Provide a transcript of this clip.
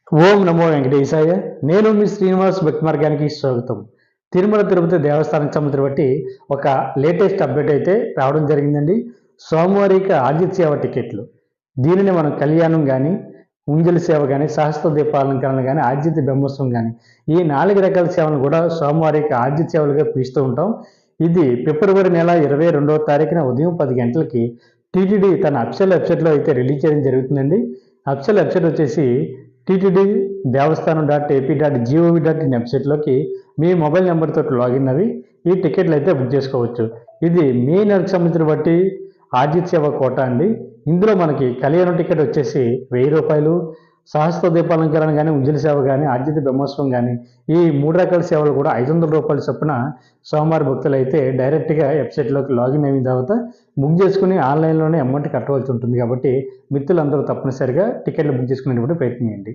ఓం నమో వెంకటేశాయ. నేను మీ శ్రీనివాస్ భక్తి మార్గానికి స్వాగతం. తిరుమల తిరుపతి దేవస్థానానికి సంబంధించి బట్టి ఒక లేటెస్ట్ అప్డేట్ అయితే రావడం జరిగిందండి. సోమవారిక ఆదిత్య సేవ టికెట్లు. దీనిని మనం కళ్యాణం కానీ, ఉంజలి సేవ కానీ, సహస్ర దీపాలంకరణ కానీ, ఆదిత్య బ్రహ్మోత్సవం కానీ ఈ 4 రకాల సేవలను కూడా సోమవారిక ఆదిత్య సేవలుగా పిలుస్తూ ఉంటాం. ఇది ఫిబ్రవరి నెల 22వ తారీఖున ఉదయం 10 గంటలకి టీటీడీ తన అఫీషియల్ వెబ్సైట్లో అయితే రిలీజ్ చేయడం జరుగుతుందండి. అఫీషియల్ వెబ్సైట్ వచ్చేసి టీటీడీ దేవస్థానం .ఏపీ.gov.in వెబ్సైట్లోకి మీ మొబైల్ నెంబర్తో లాగిన్ అవి ఈ టికెట్లు అయితే బుక్ చేసుకోవచ్చు. ఇది మే నెలకు సంబంధించిన బట్టి ఆదిత్య సేవ కోట అండి. ఇందులో మనకి కళ్యాణం టికెట్ వచ్చేసి ₹1000, సహస్ర దీపాలంకరణ కానీ, ఉంజలి సేవ కానీ, ఆదిత్య బ్రహ్మోత్సవం కానీ ఈ 3 రకాల సేవలు కూడా ₹500 చొప్పున సోమవారి భక్తులు అయితే డైరెక్ట్గా వెబ్సైట్లోకి లాగిన్ అయిన తర్వాత బుక్ చేసుకుని ఆన్లైన్లోనే అమౌంట్ కట్టవలసి ఉంటుంది. కాబట్టి మిత్రులందరూ తప్పనిసరిగా టికెట్లు బుక్ చేసుకునేటువంటి ప్రయత్నం చేయండి.